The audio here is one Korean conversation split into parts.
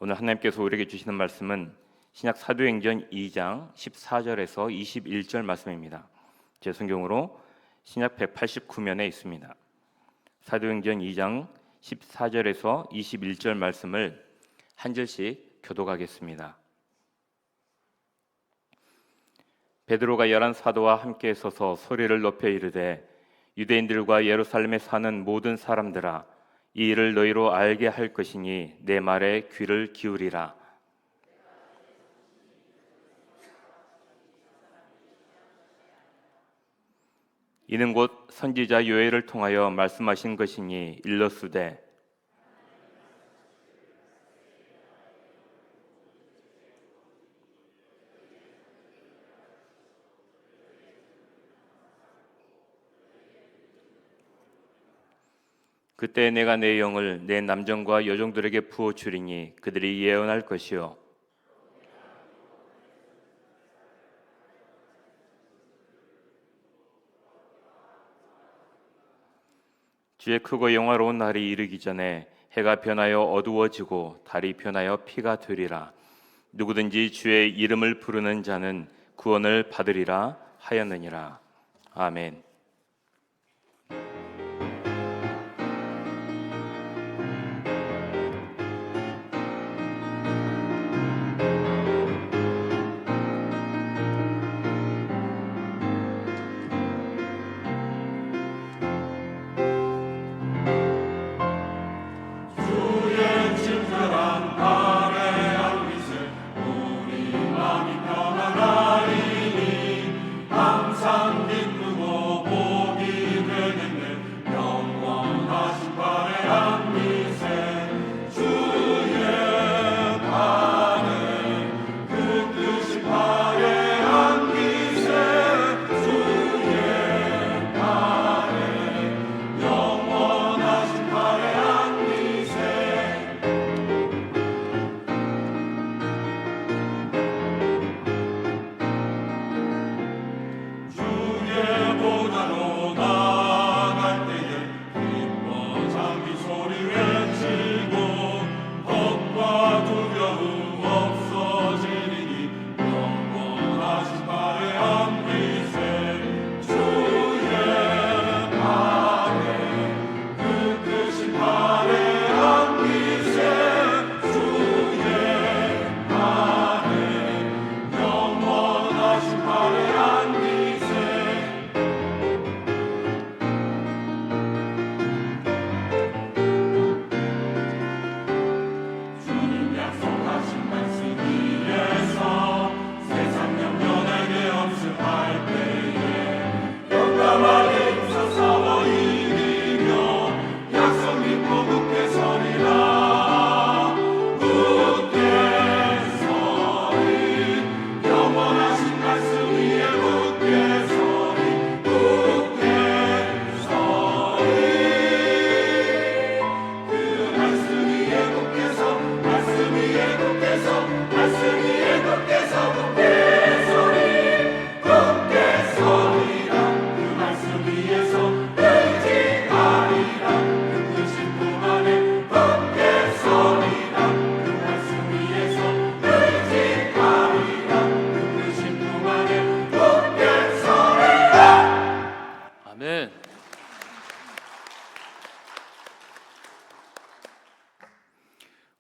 오늘 하나님께서 우리에게 주시는 말씀은 신약 사도행전 2장 14절에서 21절 말씀입니다. 제 성경으로 신약 189면에 있습니다. 사도행전 2장 14절에서 21절 말씀을 한 절씩 교독하겠습니다. 베드로가 11 사도와 함께 서서 소리를 높여 이르되 유대인들과 예루살렘에 사는 모든 사람들아, 이 일을 너희로 알게 할 것이니 내 말에 귀를 기울이라. 이는 곧 선지자 요엘을 통하여 말씀하신 것이니 일러스되 그때 내가 내 영을 내 남정과 여종들에게 부어 주리니 그들이 예언할 것이요 주의 크고 영화로운 날이 이르기 전에 해가 변하여 어두워지고 달이 변하여 피가 되리라. 누구든지 주의 이름을 부르는 자는 구원을 받으리라 하였느니라. 아멘.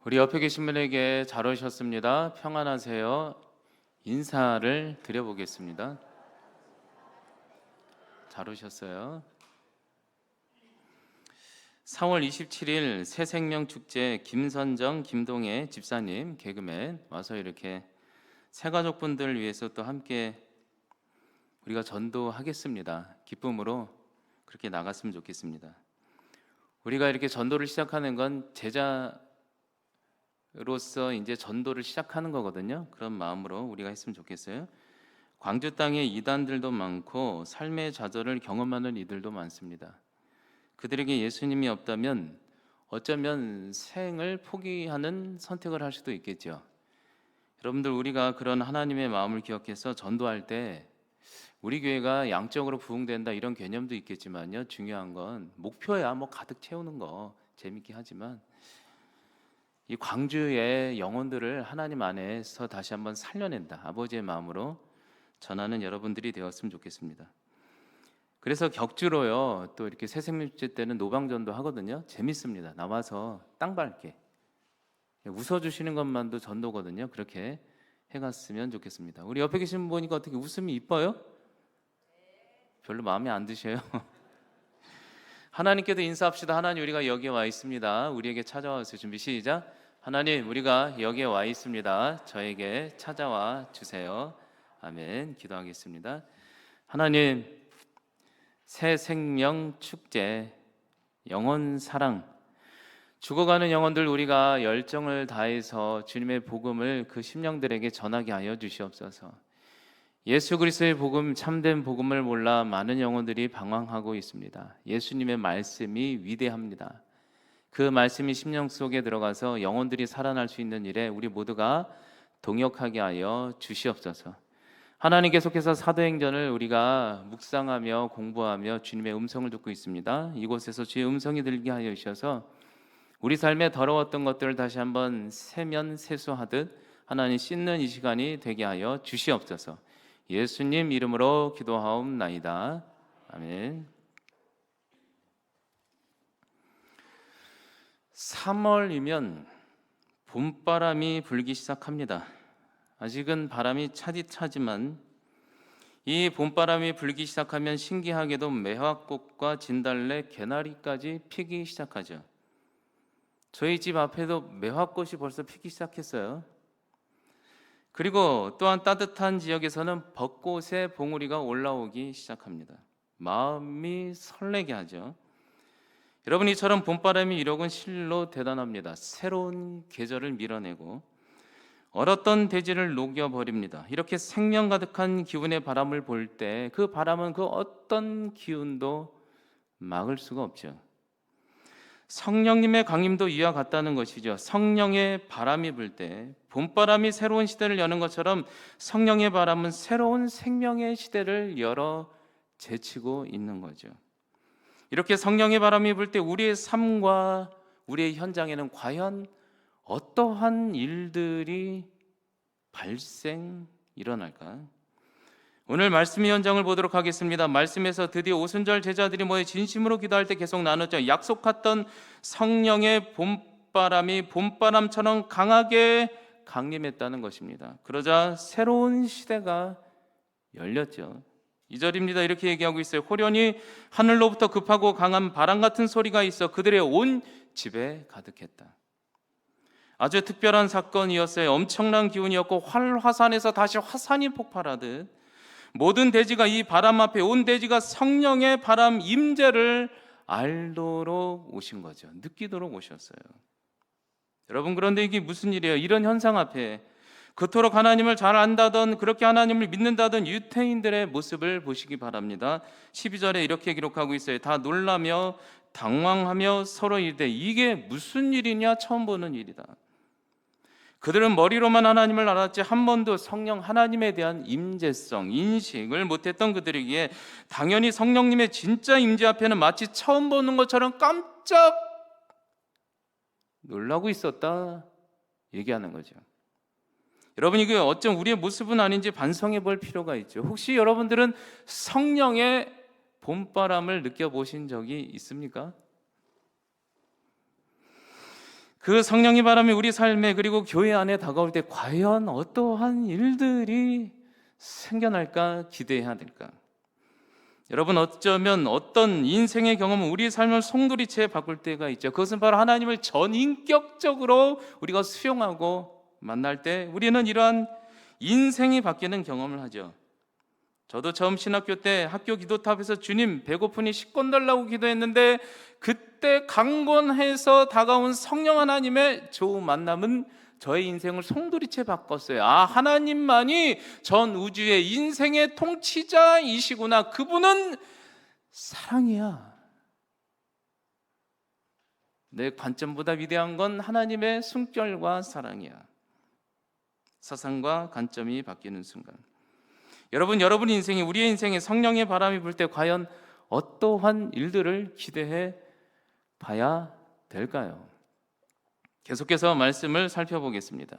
우리 옆에 계신 분에게 잘 오셨습니다. 평안하세요. 인사를 드려보겠습니다. 잘 오셨어요. 4월 27일 새생명축제 김선정, 김동애 집사님, 개그맨 와서 이렇게 새가족분들을 위해서 또 함께 우리가 전도하겠습니다. 기쁨으로 그렇게 나갔으면 좋겠습니다. 우리가 이렇게 전도를 시작하는 건 제자로서 이제 전도를 시작하는 거거든요. 그런 마음으로 우리가 했으면 좋겠어요. 광주 땅에 이단들도 많고 삶의 좌절을 경험하는 이들도 많습니다. 그들에게 예수님이 없다면 어쩌면 생을 포기하는 선택을 할 수도 있겠죠. 여러분들, 우리가 그런 하나님의 마음을 기억해서 전도할 때 우리 교회가 양적으로 부흥된다 이런 개념도 있겠지만요, 중요한 건 목표야 뭐 가득 채우는 거 재밌게 하지만 이 광주의 영혼들을 하나님 안에서 다시 한번 살려낸다, 아버지의 마음으로 전하는 여러분들이 되었으면 좋겠습니다. 그래서 격주로요, 또 이렇게 새생명주일 때는 노방전도 하거든요. 재밌습니다. 나와서 땅 밟게 웃어주시는 것만도 전도거든요. 그렇게 해갔으면 좋겠습니다. 우리 옆에 계신 분 보니까 어떻게 웃음이 이뻐요? 별로 마음에 안 드셔요? 하나님께도 인사합시다. 하나님, 우리가 여기에 와 있습니다. 우리에게 찾아와서 준비 시작. 하나님, 우리가 여기에 와 있습니다. 저에게 찾아와 주세요. 아멘. 기도하겠습니다. 하나님, 새 생명 축제, 영혼 사랑, 죽어가는 영혼들 우리가 열정을 다해서 주님의 복음을 그 심령들에게 전하게 하여 주시옵소서. 예수 그리스도의 복음, 참된 복음을 몰라 많은 영혼들이 방황하고 있습니다. 예수님의 말씀이 위대합니다. 그 말씀이 심령 속에 들어가서 영혼들이 살아날 수 있는 일에 우리 모두가 동역하게 하여 주시옵소서. 하나님, 계속해서 사도행전을 우리가 묵상하며 공부하며 주님의 음성을 듣고 있습니다. 이곳에서 주의 음성이 들리게 하여 주셔서 우리 삶에 더러웠던 것들을 다시 한번 세면 세수하듯 하나님 씻는 이 시간이 되게 하여 주시옵소서. 예수님 이름으로 기도하옵나이다. 아멘. 3월이면 봄바람이 불기 시작합니다. 아직은 바람이 차디차지만 이 봄바람이 불기 시작하면 신기하게도 매화꽃과 진달래, 개나리까지 피기 시작하죠. 저희 집 앞에도 매화꽃이 벌써 피기 시작했어요. 그리고 또한 따뜻한 지역에서는 벚꽃의 봉우리가 올라오기 시작합니다. 마음이 설레게 하죠. 여러분, 이처럼 봄바람이 이력은 실로 대단합니다. 새로운 계절을 밀어내고 얼었던 대지를 녹여버립니다. 이렇게 생명 가득한 기운의 바람을 볼 때 그 바람은 그 어떤 기운도 막을 수가 없죠. 성령님의 강림도 이와 같다는 것이죠. 성령의 바람이 불 때 봄바람이 새로운 시대를 여는 것처럼 성령의 바람은 새로운 생명의 시대를 열어 제치고 있는 거죠. 이렇게 성령의 바람이 불 때 우리의 삶과 우리의 현장에는 과연 어떠한 일들이 일어날까? 오늘 말씀의 현장을 보도록 하겠습니다. 말씀에서 드디어 오순절 제자들이 모여 진심으로 기도할 때 계속 나눴죠. 약속했던 성령의 봄바람이 봄바람처럼 강하게 강림했다는 것입니다. 그러자 새로운 시대가 열렸죠. 2절입니다. 이렇게 얘기하고 있어요. 호련히 하늘로부터 급하고 강한 바람 같은 소리가 있어 그들의 온 집에 가득했다. 아주 특별한 사건이었어요. 엄청난 기운이었고 활화산에서 다시 화산이 폭발하듯 모든 대지가 이 바람 앞에, 온 대지가 성령의 바람 임재를 알도록 오신 거죠. 느끼도록 오셨어요. 여러분, 그런데 이게 무슨 일이에요? 이런 현상 앞에 그토록 하나님을 잘 안다던, 그렇게 하나님을 믿는다던 유태인들의 모습을 보시기 바랍니다. 12절에 이렇게 기록하고 있어요. 다 놀라며 당황하며 서로 이르되 이게 무슨 일이냐? 처음 보는 일이다. 그들은 머리로만 하나님을 알았지 한 번도 성령 하나님에 대한 임재성, 인식을 못했던 그들이기에 당연히 성령님의 진짜 임재 앞에는 마치 처음 보는 것처럼 깜짝 놀라고 있었다 얘기하는 거죠. 여러분, 이게 어쩜 우리의 모습은 아닌지 반성해 볼 필요가 있죠. 혹시 여러분들은 성령의 봄바람을 느껴보신 적이 있습니까? 그 성령의 바람이 우리 삶에 그리고 교회 안에 다가올 때 과연 어떠한 일들이 생겨날까 기대해야 될까? 여러분, 어쩌면 어떤 인생의 경험은 우리 삶을 송두리째 바꿀 때가 있죠. 그것은 바로 하나님을 전인격적으로 우리가 수용하고 만날 때 우리는 이러한 인생이 바뀌는 경험을 하죠. 저도 처음 신학교 때 학교 기도탑에서 주님 배고프니 식권 달라고 기도했는데 그때 강권해서 다가온 성령 하나님의 좋은 만남은 저의 인생을 송두리째 바꿨어요. 아, 하나님만이 전 우주의 인생의 통치자이시구나. 그분은 사랑이야. 내 관점보다 위대한 건 하나님의 숨결과 사랑이야. 사상과 관점이 바뀌는 순간, 여러분 인생이, 우리의 인생에 성령의 바람이 불 때 과연 어떠한 일들을 기대해 봐야 될까요? 계속해서 말씀을 살펴보겠습니다.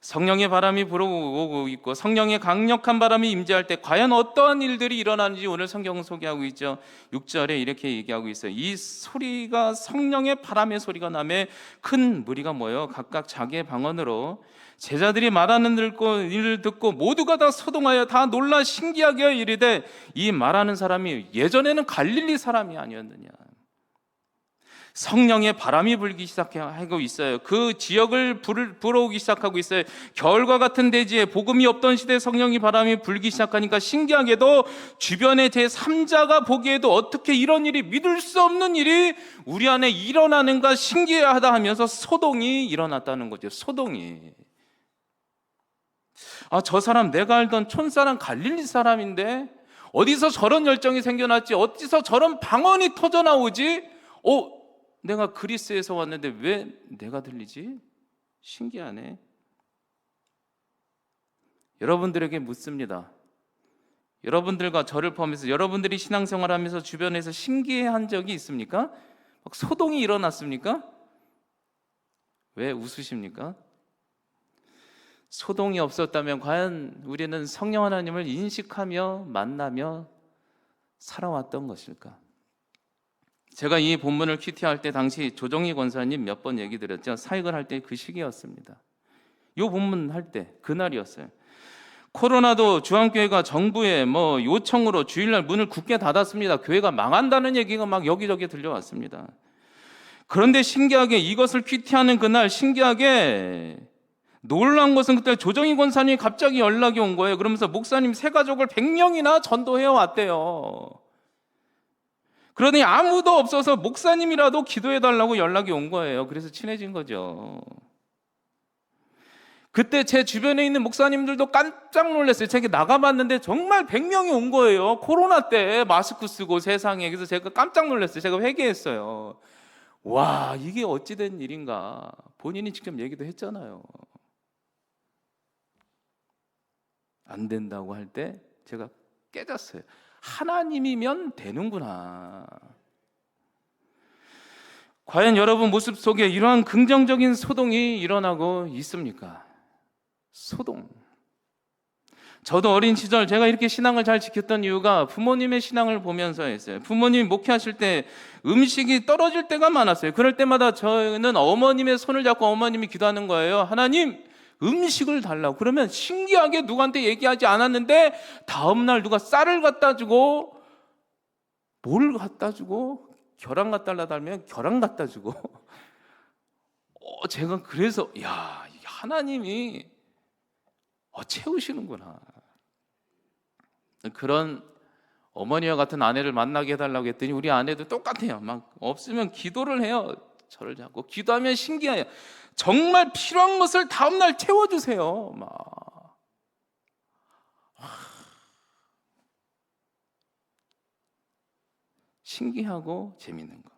성령의 바람이 불어오고 있고 성령의 강력한 바람이 임재할 때 과연 어떠한 일들이 일어나는지 오늘 성경은 소개하고 있죠. 6절에 이렇게 얘기하고 있어요. 이 소리가 성령의 바람의 소리가 나매 큰 무리가 모여 각각 자기의 방언으로 제자들이 말하는 일을 듣고 모두가 다 소동하여 다 놀라 신기하게 이르되 이 말하는 사람이 예전에는 갈릴리 사람이 아니었느냐. 성령의 바람이 불기 시작하고 있어요. 그 지역을 불어오기 시작하고 있어요. 겨울과 같은 대지에 복음이 없던 시대에 성령이 바람이 불기 시작하니까 신기하게도 주변의 제3자가 보기에도 어떻게 이런 일이 믿을 수 없는 일이 우리 안에 일어나는가 신기하다 하면서 소동이 일어났다는 거죠. 소동이. 저 사람 내가 알던 촌사람 갈릴리 사람인데 어디서 저런 열정이 생겨났지? 어디서 저런 방언이 터져나오지? 내가 그리스에서 왔는데 왜 내가 들리지? 신기하네. 여러분들에게 묻습니다. 여러분들과 저를 포함해서 여러분들이 신앙생활하면서 주변에서 신기해한 적이 있습니까? 막 소동이 일어났습니까? 왜 웃으십니까? 소동이 없었다면 과연 우리는 성령 하나님을 인식하며 만나며 살아왔던 것일까? 제가 이 본문을 큐티할 때 당시 조정희 권사님 몇 번 얘기 드렸죠. 사역을 할 때 그 시기였습니다. 이 본문 할 때 그날이었어요. 코로나도 주한교회가 정부의 요청으로 주일날 문을 굳게 닫았습니다. 교회가 망한다는 얘기가 막 여기저기 들려왔습니다. 그런데 신기하게 이것을 큐티하는 그날 신기하게 놀라운 것은 그때 조정희 권사님이 갑자기 연락이 온 거예요. 그러면서 목사님 세 가족을 100명이나 전도해 왔대요. 그러더니 아무도 없어서 목사님이라도 기도해달라고 연락이 온 거예요. 그래서 친해진 거죠. 그때 제 주변에 있는 목사님들도 깜짝 놀랐어요. 제가 나가봤는데 정말 100명이 온 거예요. 코로나 때 마스크 쓰고 세상에. 그래서 제가 깜짝 놀랐어요. 제가 회개했어요. 와, 이게 어찌된 일인가. 본인이 직접 얘기도 했잖아요. 안 된다고 할 때 제가 깨졌어요. 하나님이면 되는구나. 과연 여러분 모습 속에 이러한 긍정적인 소동이 일어나고 있습니까? 소동. 저도 어린 시절 제가 이렇게 신앙을 잘 지켰던 이유가 부모님의 신앙을 보면서였어요. 부모님이 목회하실 때 음식이 떨어질 때가 많았어요. 그럴 때마다 저는 어머님의 손을 잡고 어머님이 기도하는 거예요. 하나님, 음식을 달라고. 그러면 신기하게 누구한테 얘기하지 않았는데 다음날 누가 쌀을 갖다 주고 뭘 갖다 주고 계란 갖다 달면 계란 갖다 주고 제가 그래서 하나님이 채우시는구나. 그런 어머니와 같은 아내를 만나게 해달라고 했더니 우리 아내도 똑같아요. 막 없으면 기도를 해요. 저를 잡고 기도하면 신기해요. 정말 필요한 것을 다음날 채워주세요. 신기하고 재밌는 거.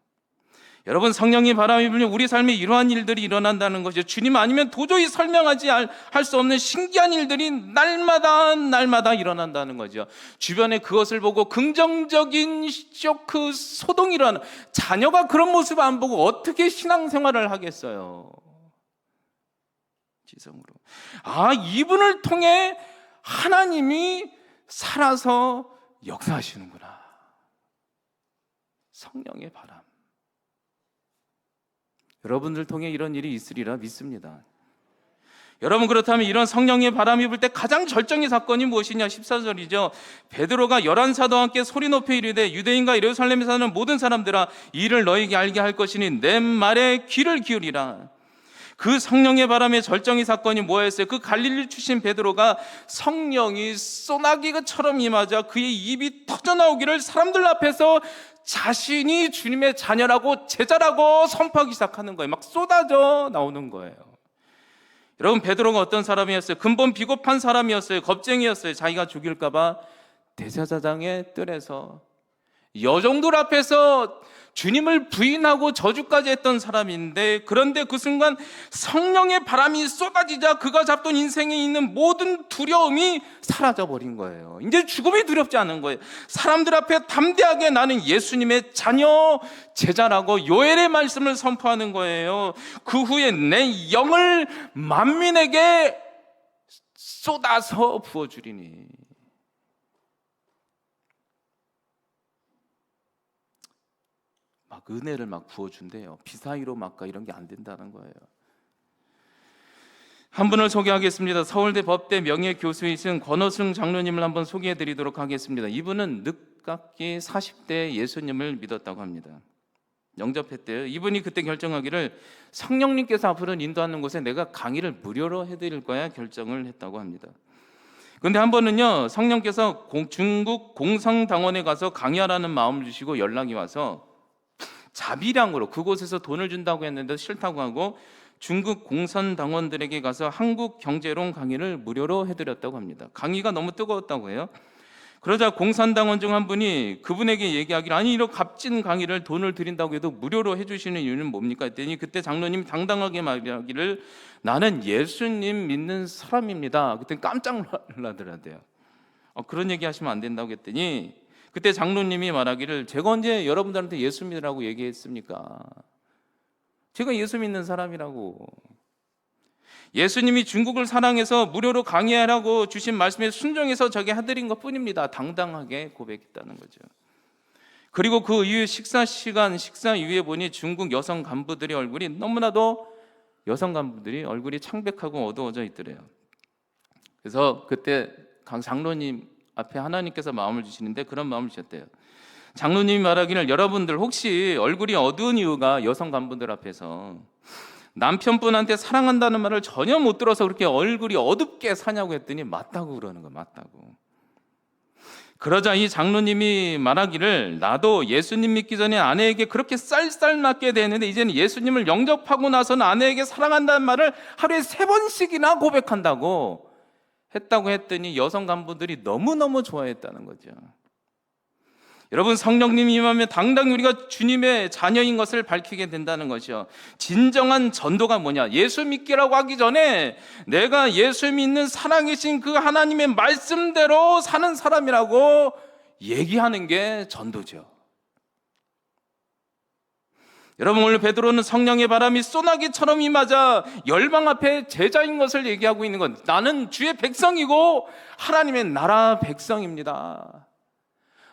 여러분, 성령의 바람이 불면 우리 삶에 이러한 일들이 일어난다는 것이죠. 주님 아니면 도저히 설명하지 할 수 없는 신기한 일들이 날마다 일어난다는 거죠. 주변에 그것을 보고 긍정적인 쇼크, 소동이 일어나는, 자녀가 그런 모습을 안 보고 어떻게 신앙생활을 하겠어요? 지성으로. 이분을 통해 하나님이 살아서 역사하시는구나. 성령의 바람. 여러분들 통해 이런 일이 있으리라 믿습니다. 여러분, 그렇다면 이런 성령의 바람이 불 때 가장 절정의 사건이 무엇이냐? 14절이죠. 베드로가 11사도와 함께 소리 높여 이르되 유대인과 예루살렘에 사는 모든 사람들아, 이를 너희에게 알게 할 것이니 내 말에 귀를 기울이라. 그 성령의 바람의 절정의 사건이 뭐였어요? 그 갈릴리 출신 베드로가 성령이 소나기처럼 임하자 그의 입이 터져나오기를 사람들 앞에서 자신이 주님의 자녀라고 제자라고 선포하기 시작하는 거예요. 막 쏟아져 나오는 거예요. 여러분, 베드로가 어떤 사람이었어요? 근본 비겁한 사람이었어요. 겁쟁이였어요. 자기가 죽일까 봐 대제사장의 뜰에서 여종들 앞에서 주님을 부인하고 저주까지 했던 사람인데, 그런데 그 순간 성령의 바람이 쏟아지자 그가 잡던 인생에 있는 모든 두려움이 사라져버린 거예요. 이제 죽음이 두렵지 않은 거예요. 사람들 앞에 담대하게 나는 예수님의 자녀, 제자라고 요엘의 말씀을 선포하는 거예요. 그 후에 내 영을 만민에게 쏟아서 부어주리니. 막 은혜를 막 부어준대요. 비사이로 막가 이런 게 안 된다는 거예요. 한 분을 소개하겠습니다. 서울대 법대 명예교수이신 권호승 장로님을 한번 소개해드리도록 하겠습니다. 이분은 늦깎이 40대 예수님을 믿었다고 합니다. 영접했대요. 이분이 그때 결정하기를 성령님께서 앞으로 인도하는 곳에 내가 강의를 무료로 해드릴 거야 결정을 했다고 합니다. 그런데 한 번은요, 성령께서 중국 공성당원에 가서 강의하라는 마음을 주시고 연락이 와서 자비량으로 그곳에서 돈을 준다고 했는데 싫다고 하고 중국 공산당원들에게 가서 한국 경제론 강의를 무료로 해드렸다고 합니다. 강의가 너무 뜨거웠다고 해요. 그러자 공산당원 중 한 분이 그분에게 얘기하기를, 아니 이런 값진 강의를 돈을 드린다고 해도 무료로 해주시는 이유는 뭡니까 했더니 그때 장로님이 당당하게 말하기를, 나는 예수님 믿는 사람입니다. 그때 깜짝 놀라더라고요. 그런 얘기 하시면 안 된다고 했더니 그때 장로님이 말하기를, 제가 언제 여러분들한테 예수 믿으라고 얘기했습니까? 제가 예수 믿는 사람이라고. 예수님이 중국을 사랑해서 무료로 강의하라고 주신 말씀에 순종해서 저게 해드린 것 뿐입니다. 당당하게 고백했다는 거죠. 그리고 그 이후 식사 이후에 보니 중국 여성 간부들의 얼굴이 너무나도 창백하고 어두워져 있더래요. 그래서 그때 강 장로님 앞에 하나님께서 마음을 주시는데 그런 마음을 주셨대요. 장로님이 말하기를, 여러분들 혹시 얼굴이 어두운 이유가 여성 간부들 앞에서 남편분한테 사랑한다는 말을 전혀 못 들어서 그렇게 얼굴이 어둡게 사냐고 했더니 맞다고 그러는 거예요. 맞다고. 그러자 이 장로님이 말하기를, 나도 예수님 믿기 전에 아내에게 그렇게 쌀쌀맞게 대했는데 이제는 예수님을 영접하고 나서는 아내에게 사랑한다는 말을 하루에 3번씩이나 고백한다고 했다고 했더니 여성 간부들이 너무너무 좋아했다는 거죠. 여러분, 성령님이 임하면 당당히 우리가 주님의 자녀인 것을 밝히게 된다는 것이요. 진정한 전도가 뭐냐? 예수 믿기라고 하기 전에 내가 예수 믿는 살아계신 그 하나님의 말씀대로 사는 사람이라고 얘기하는 게 전도죠. 여러분, 오늘 베드로는 성령의 바람이 소나기처럼 임하자 열방 앞에 제자인 것을 얘기하고 있는 것. 나는 주의 백성이고 하나님의 나라 백성입니다.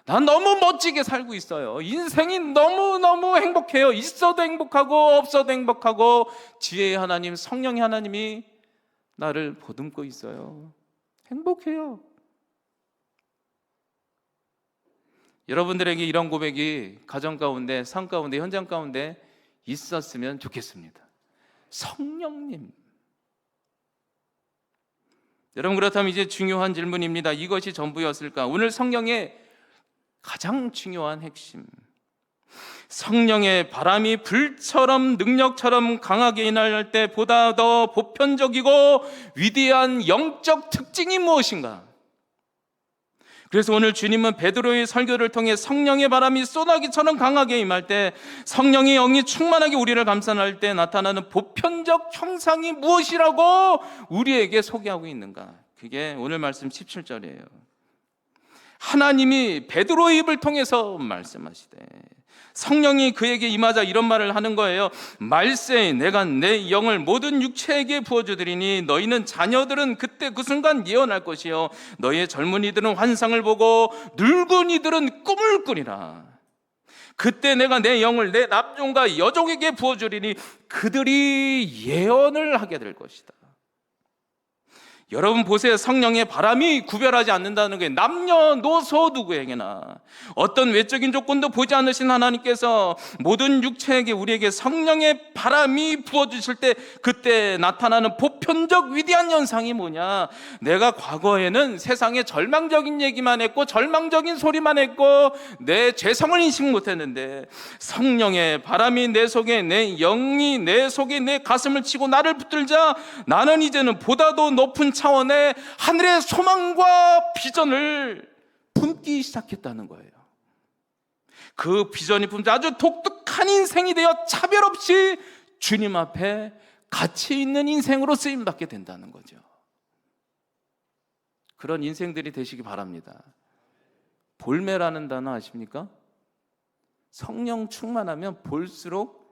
난 너무 멋지게 살고 있어요. 인생이 너무너무 행복해요. 있어도 행복하고 없어도 행복하고 지혜의 하나님, 성령의 하나님이 나를 보듬고 있어요. 행복해요. 여러분들에게 이런 고백이 가정 가운데, 삶 가운데, 현장 가운데 있었으면 좋겠습니다. 성령님. 여러분, 그렇다면 이제 중요한 질문입니다. 이것이 전부였을까? 오늘 성령의 가장 중요한 핵심, 성령의 바람이 불처럼 능력처럼 강하게 임할 때 보다 더 보편적이고 위대한 영적 특징이 무엇인가? 그래서 오늘 주님은 베드로의 설교를 통해 성령의 바람이 소나기처럼 강하게 임할 때, 성령의 영이 충만하게 우리를 감싸할 때 나타나는 보편적 형상이 무엇이라고 우리에게 소개하고 있는가? 그게 오늘 말씀 17절이에요. 하나님이 베드로의 입을 통해서 말씀하시되 성령이 그에게 임하자 이런 말을 하는 거예요. 말세 내가 내 영을 모든 육체에게 부어주리니 너희는 자녀들은 그때 그 순간 예언할 것이요 너희의 젊은이들은 환상을 보고 늙은이들은 꿈을 꾸리라. 그때 내가 내 영을 내 남종과 여종에게 부어주리니 그들이 예언을 하게 될 것이다. 여러분 보세요. 성령의 바람이 구별하지 않는다는 게 남녀노소 누구에게나 어떤 외적인 조건도 보지 않으신 하나님께서 모든 육체에게 우리에게 성령의 바람이 부어주실 때 그때 나타나는 보편적 위대한 현상이 뭐냐? 내가 과거에는 세상에 절망적인 얘기만 했고 절망적인 소리만 했고 내 죄성을 인식 못했는데 성령의 바람이 내 속에, 내 영이 내 속에 내 가슴을 치고 나를 붙들자 나는 이제는 보다도 높은 차원의 하늘의 소망과 비전을 품기 시작했다는 거예요. 그 비전이 품자 아주 독특한 인생이 되어 차별 없이 주님 앞에 가치 있는 인생으로 쓰임받게 된다는 거죠. 그런 인생들이 되시기 바랍니다. 볼매라는 단어 아십니까? 성령 충만하면 볼수록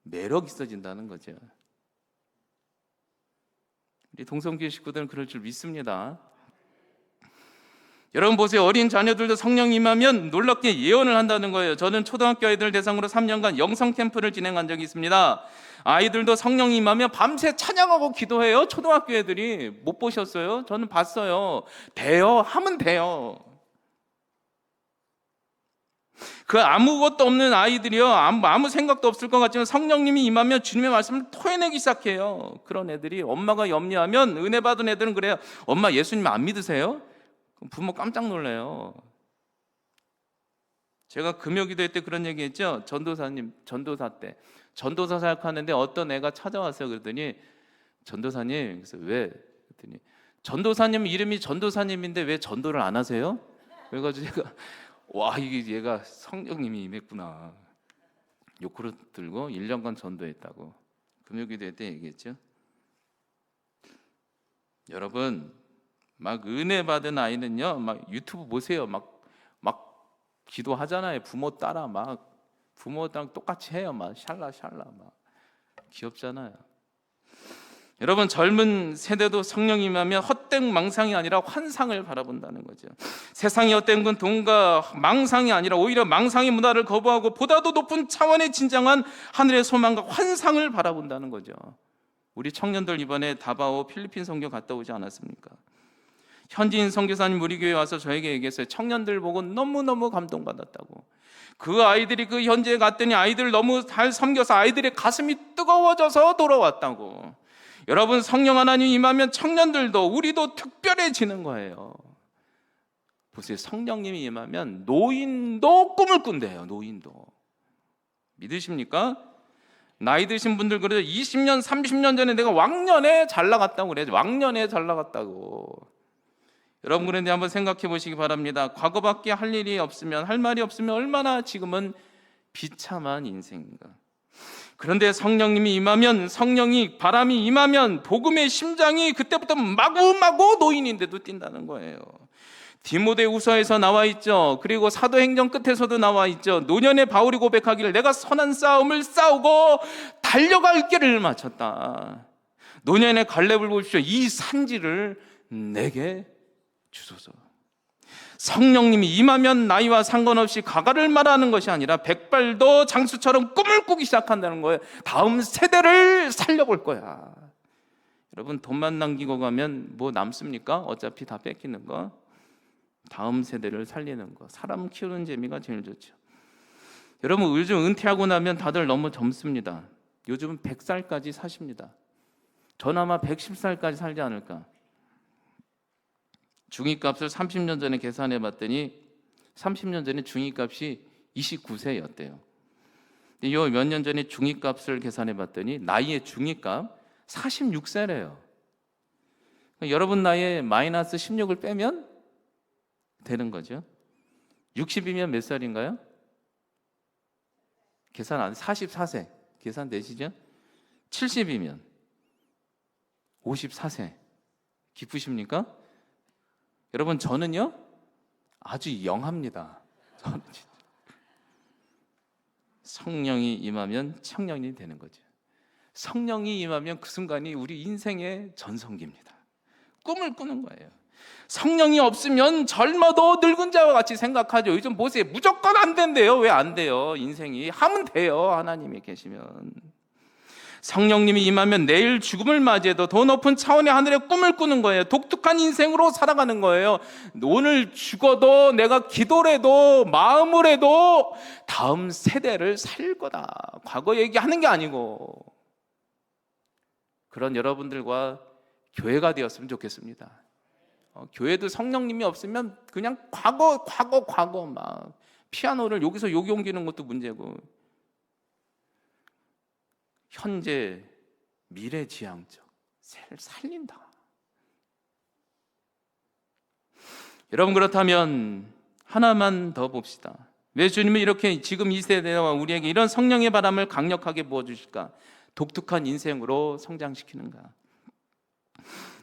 매력 있어진다는 거죠. 우리 동성교회 식구들은 그럴 줄 믿습니다. 여러분 보세요. 어린 자녀들도 성령 임하면 놀랍게 예언을 한다는 거예요. 저는 초등학교 아이들 대상으로 3년간 영성 캠프를 진행한 적이 있습니다. 아이들도 성령 임하면 밤새 찬양하고 기도해요. 초등학교 애들이. 못 보셨어요? 저는 봤어요. 돼요. 하면 돼요. 그 아무것도 없는 아이들이요, 아무 생각도 없을 것 같지만 성령님이 임하면 주님의 말씀을 토해내기 시작해요. 그런 애들이 엄마가 염려하면, 은혜 받은 애들은 그래요. 엄마 예수님 안 믿으세요? 그럼 부모 깜짝 놀래요. 제가 금요기도회 때 그런 얘기 했죠. 전도사 때 전도사 사역하는데 어떤 애가 찾아왔어요. 그랬더니 전도사님, 그래서 왜? 그랬더니 전도사님 이름이 전도사님인데 왜 전도를 안 하세요? 그래가지고 제가 와, 이게 얘가 성령님이 임했구나. 요크루트 들고 1년간 전도했다고 금요기도회 때 얘기했죠. 여러분, 막 은혜 받은 아이는요, 막 유튜브 보세요. 막 기도하잖아요. 부모 따라 막 부모랑 똑같이 해요. 막 샬라샬라 막 귀엽잖아요. 여러분, 젊은 세대도 성령 임하면 헛된 망상이 아니라 환상을 바라본다는 거죠. 세상의 헛된 건 돈과 망상이 아니라 오히려 망상의 문화를 거부하고 보다도 높은 차원의 진정한 하늘의 소망과 환상을 바라본다는 거죠. 우리 청년들 이번에 다바오 필리핀 선교 갔다 오지 않았습니까? 현지인 선교사님 우리 교회 와서 저에게 얘기했어요. 청년들 보고 너무너무 감동받았다고. 그 아이들이 그 현지에 갔더니 아이들 너무 잘 섬겨서 아이들의 가슴이 뜨거워져서 돌아왔다고. 여러분, 성령 하나님 임하면 청년들도 우리도 특별해지는 거예요. 보세요. 성령님이 임하면 노인도 꿈을 꾼대요. 노인도. 믿으십니까? 나이 드신 분들 그래요. 20년 30년 전에 내가 왕년에 잘 나갔다고 그래요. 왕년에 잘 나갔다고. 여러분, 그런데 한번 생각해 보시기 바랍니다. 과거밖에 할 일이 없으면, 할 말이 없으면 얼마나 지금은 비참한 인생인가. 그런데 성령님이 임하면, 성령이 바람이 임하면 복음의 심장이 그때부터 마구마구 노인인데도 뛴다는 거예요. 디모데후서에서 나와 있죠. 그리고 사도행전 끝에서도 나와 있죠. 노년의 바울이 고백하기를 내가 선한 싸움을 싸우고 달려갈 길을 마쳤다. 노년의 갈렙을 보십시오. 이 산지를 내게 주소서. 성령님이 임하면 나이와 상관없이 가가를 말하는 것이 아니라 백발도 장수처럼 꿈을 꾸기 시작한다는 거예요. 다음 세대를 살려볼 거야. 여러분, 돈만 남기고 가면 뭐 남습니까? 어차피 다 뺏기는 거. 다음 세대를 살리는 거. 사람 키우는 재미가 제일 좋죠. 여러분, 요즘 은퇴하고 나면 다들 너무 젊습니다. 요즘은 100살까지 사십니다. 전 아마 110살까지 살지 않을까. 중위값을 30년 전에 계산해 봤더니 30년 전에 중위값이 29세였대요. 요 몇 년 전에 중위값을 계산해 봤더니 나이의 중위값 46세래요. 여러분 나이에 마이너스 16을 빼면 되는 거죠. 60이면 몇 살인가요? 계산 안 44세. 계산 되시죠? 70이면 54세. 기쁘십니까? 여러분, 저는요 아주 영합니다. 저는 성령이 임하면 청년이 되는 거죠. 성령이 임하면 그 순간이 우리 인생의 전성기입니다. 꿈을 꾸는 거예요. 성령이 없으면 젊어도 늙은 자와 같이 생각하죠. 요즘 보세요. 무조건 안 된대요. 왜 안 돼요? 인생이 하면 돼요. 하나님이 계시면. 성령님이 임하면 내일 죽음을 맞이해도 더 높은 차원의 하늘의 꿈을 꾸는 거예요. 독특한 인생으로 살아가는 거예요. 오늘 죽어도 내가 기도를 해도 마음을 해도 다음 세대를 살릴 거다. 과거 얘기하는 게 아니고. 그런 여러분들과 교회가 되었으면 좋겠습니다. 교회도 성령님이 없으면 그냥 과거 막 피아노를 여기서 여기 옮기는 것도 문제고, 현재 미래지향적 살린다. 여러분, 그렇다면 하나만 더 봅시다. 왜 주님은 이렇게 지금 이 세대와 우리에게 이런 성령의 바람을 강력하게 부어주실까? 독특한 인생으로 성장시키는가?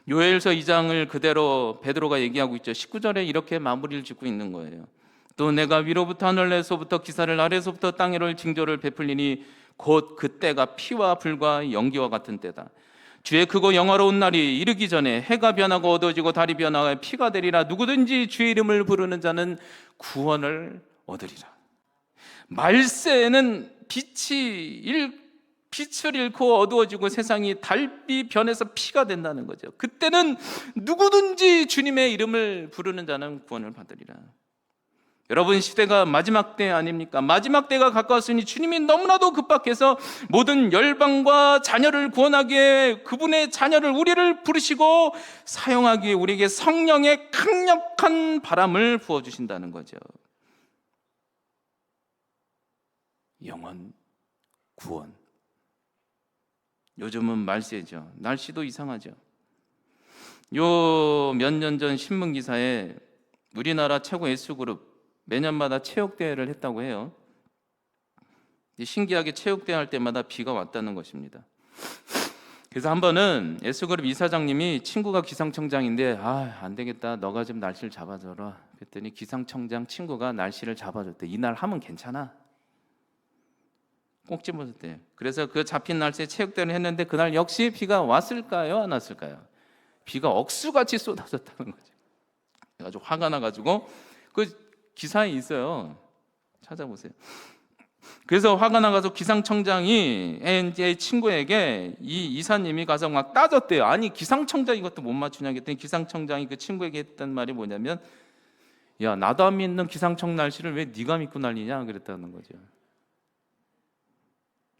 요엘서 2장을 그대로 베드로가 얘기하고 있죠. 19절에 이렇게 마무리를 짓고 있는 거예요. 또 내가 위로부터 하늘에서부터 기사를 아래서부터 땅에로 징조를 베풀리니 곧 그때가 피와 불과 연기와 같은 때다. 주의 크고 영화로운 날이 이르기 전에 해가 변하고 어두워지고 달이 변하여 피가 되리라. 누구든지 주의 이름을 부르는 자는 구원을 얻으리라. 말세에는 빛을 잃고 어두워지고 세상이 달빛 변해서 피가 된다는 거죠. 그때는 누구든지 주님의 이름을 부르는 자는 구원을 받으리라. 여러분, 시대가 마지막 때 아닙니까? 마지막 때가 가까웠으니 주님이 너무나도 급박해서 모든 열방과 자녀를 구원하기에 그분의 자녀를 우리를 부르시고 사용하기에 우리에게 성령의 강력한 바람을 부어주신다는 거죠. 영원, 구원. 요즘은 말세죠. 날씨도 이상하죠. 요 몇 년 전 신문 기사에 우리나라 최고 S그룹 매년마다 체육대회를 했다고 해요. 신기하게 체육대회 할 때마다 비가 왔다는 것입니다. 그래서 한 번은 S그룹 이사장님이 친구가 기상청장인데 안 되겠다, 너가 좀 날씨를 잡아줘라. 그랬더니 기상청장 친구가 날씨를 잡아줬대. 이날 하면 괜찮아. 꼭 집어줬대요. 그래서 그 잡힌 날씨에 체육대회를 했는데 그날 역시 비가 왔을까요? 안 왔을까요? 비가 억수같이 쏟아졌다는 거죠. 그래가지고 화가 나가지고 그 기사에 있어요. 찾아보세요. 그래서 화가 나가서 기상청장이 제 친구에게 이 이사님이 가서 막 따졌대요. 아니 기상청장 이것도 못 맞추냐 했더니 기상청장이 그 친구에게 했던 말이 뭐냐면, 야, 나도 안 믿는 기상청 날씨를 왜 네가 믿고 난리냐 그랬다는 거죠.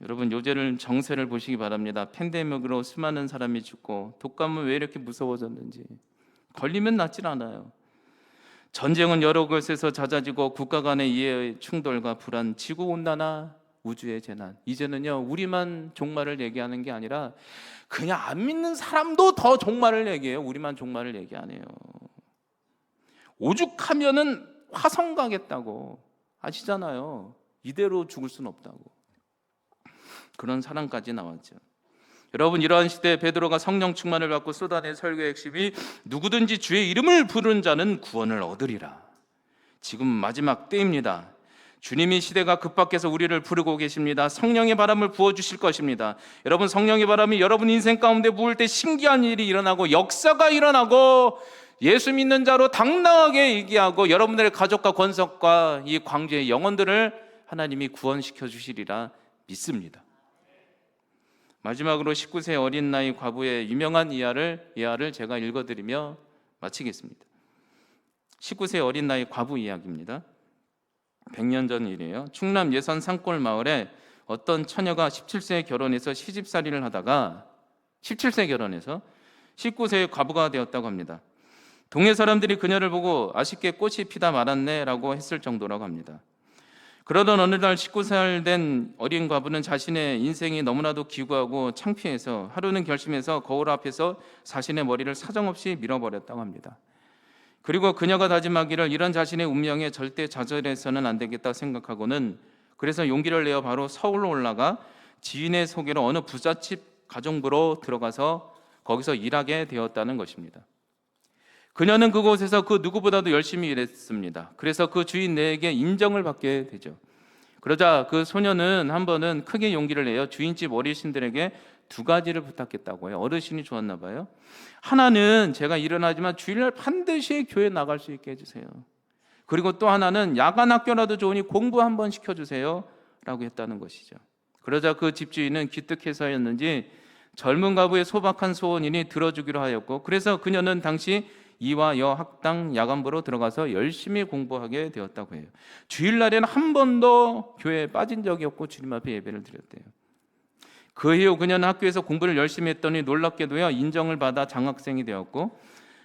여러분, 요새를 정세를 보시기 바랍니다. 팬데믹으로 수많은 사람이 죽고 독감은 왜 이렇게 무서워졌는지. 걸리면 낫질 않아요. 전쟁은 여러 곳에서 잦아지고 국가 간의 이해의 충돌과 불안, 지구온난화, 우주의 재난. 이제는요, 우리만 종말을 얘기하는 게 아니라 그냥 안 믿는 사람도 더 종말을 얘기해요. 우리만 종말을 얘기 안 해요. 오죽하면은 화성 가겠다고 아시잖아요. 이대로 죽을 수는 없다고. 그런 사람까지 나왔죠. 여러분, 이러한 시대에 베드로가 성령 충만을 받고 쏟아낸 설교의 핵심이 누구든지 주의 이름을 부르는 자는 구원을 얻으리라. 지금 마지막 때입니다. 주님이 시대가 급박해서 우리를 부르고 계십니다. 성령의 바람을 부어주실 것입니다. 여러분, 성령의 바람이 여러분 인생 가운데 부을 때 신기한 일이 일어나고 역사가 일어나고 예수 믿는 자로 당당하게 얘기하고 여러분들의 가족과 권속과 이 광주의 영혼들을 하나님이 구원시켜 주시리라 믿습니다. 마지막으로 19세 어린 나이 과부의 유명한 이야를 제가 읽어드리며 마치겠습니다. 19세 어린 나이 과부 이야기입니다. 100년 전 일이에요. 충남 예산 산골 마을에 어떤 처녀가 17세에 결혼해서 시집살이를 하다가 17세 결혼해서 19세의 과부가 되었다고 합니다. 동네 사람들이 그녀를 보고 아쉽게 꽃이 피다 말았네 라고 했을 정도라고 합니다. 그러던 어느 날 19살 된 어린 과부는 자신의 인생이 너무나도 기구하고 창피해서 하루는 결심해서 거울 앞에서 자신의 머리를 사정없이 밀어버렸다고 합니다. 그리고 그녀가 다짐하기를 이런 자신의 운명에 절대 좌절해서는 안 되겠다 생각하고는 그래서 용기를 내어 바로 서울로 올라가 지인의 소개로 어느 부잣집 가정부로 들어가서 거기서 일하게 되었다는 것입니다. 그녀는 그곳에서 그 누구보다도 열심히 일했습니다. 그래서 그 주인네에게 인정을 받게 되죠. 그러자 그 소녀는 한 번은 크게 용기를 내어 주인집 어르신들에게 두 가지를 부탁했다고 해요. 어르신이 좋았나 봐요. 하나는 제가 일어나지만 주일날 반드시 교회 나갈 수 있게 해주세요. 그리고 또 하나는 야간 학교라도 좋으니 공부 한번 시켜주세요 라고 했다는 것이죠. 그러자 그 집주인은 기특해서였는지 젊은 과부의 소박한 소원이니 들어주기로 하였고, 그래서 그녀는 당시 이화 여학당 야간부로 들어가서 열심히 공부하게 되었다고 해요. 주일날에는 한 번도 교회에 빠진 적이 없고 주님 앞에 예배를 드렸대요. 그 이후 그녀는 학교에서 공부를 열심히 했더니 놀랍게도요, 인정을 받아 장학생이 되었고,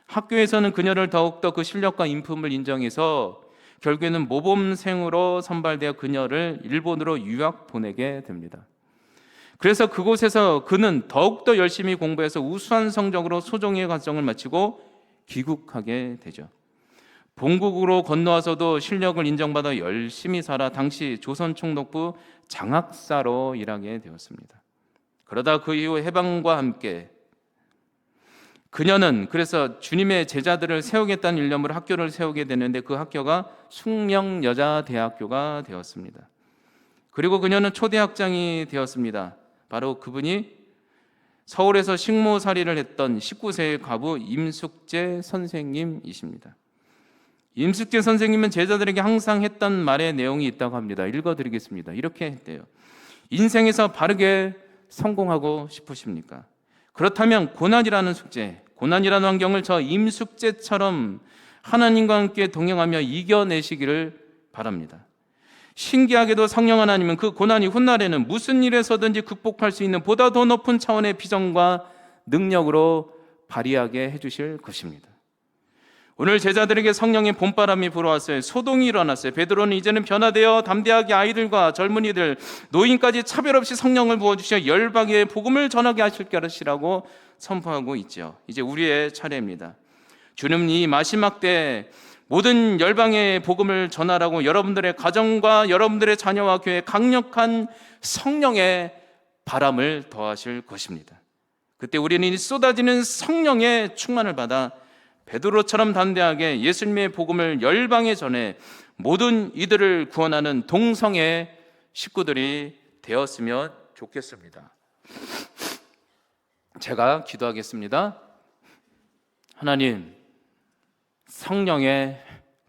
학교에서는 그녀를 더욱더 그 실력과 인품을 인정해서 결국에는 모범생으로 선발되어 그녀를 일본으로 유학 보내게 됩니다. 그래서 그곳에서 그는 더욱더 열심히 공부해서 우수한 성적으로 소정의 과정을 마치고 귀국하게 되죠. 본국으로 건너와서도 실력을 인정받아 열심히 살아 당시 조선총독부 장학사로 일하게 되었습니다. 그러다 그 이후 해방과 함께 그녀는 그래서 주님의 제자들을 세우겠다는 일념으로 학교를 세우게 되는데 그 학교가 숙명여자대학교가 되었습니다. 그리고 그녀는 초대학장이 되었습니다. 바로 그분이 서울에서 식모살이를 했던 19세의 과부 임숙재 선생님이십니다. 임숙재 선생님은 제자들에게 항상 했던 말의 내용이 있다고 합니다. 읽어드리겠습니다. 이렇게 했대요. 인생에서 바르게 성공하고 싶으십니까? 그렇다면 고난이라는 숙제, 고난이라는 환경을 저 임숙재처럼 하나님과 함께 동행하며 이겨내시기를 바랍니다. 신기하게도 성령 하나님은 그 고난이 훗날에는 무슨 일에서든지 극복할 수 있는 보다 더 높은 차원의 비전과 능력으로 발휘하게 해주실 것입니다. 오늘 제자들에게 성령의 봄바람이 불어왔어요. 소동이 일어났어요. 베드로는 이제는 변화되어 담대하게 아이들과 젊은이들, 노인까지 차별 없이 성령을 부어주시어 열방에 복음을 전하게 하실 것이라고 선포하고 있죠. 이제 우리의 차례입니다. 주님은 이 마지막 때 모든 열방의 복음을 전하라고 여러분들의 가정과 여러분들의 자녀와 교회에 강력한 성령의 바람을 더하실 것입니다. 그때 우리는 이 쏟아지는 성령의 충만을 받아 베드로처럼 담대하게 예수님의 복음을 열방에 전해 모든 이들을 구원하는 동성의 식구들이 되었으면 좋겠습니다. 제가 기도하겠습니다. 하나님, 성령의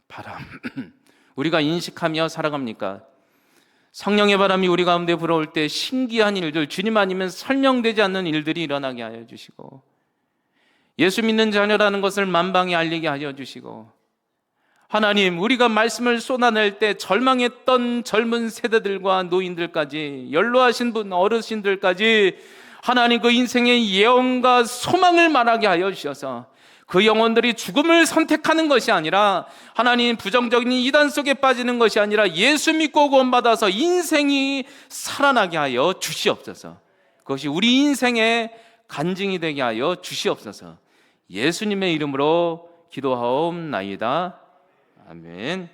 바람 우리가 인식하며 살아갑니까? 성령의 바람이 우리 가운데 불어올 때 신기한 일들, 주님 아니면 설명되지 않는 일들이 일어나게 하여 주시고 예수 믿는 자녀라는 것을 만방에 알리게 하여 주시고 하나님, 우리가 말씀을 쏟아낼 때 절망했던 젊은 세대들과 노인들까지 연로하신 분, 어르신들까지 하나님 그 인생의 예언과 소망을 말하게 하여 주셔서 그 영혼들이 죽음을 선택하는 것이 아니라 하나님 부정적인 이단 속에 빠지는 것이 아니라 예수 믿고 구원받아서 인생이 살아나게 하여 주시옵소서. 그것이 우리 인생의 간증이 되게 하여 주시옵소서. 예수님의 이름으로 기도하옵나이다. 아멘.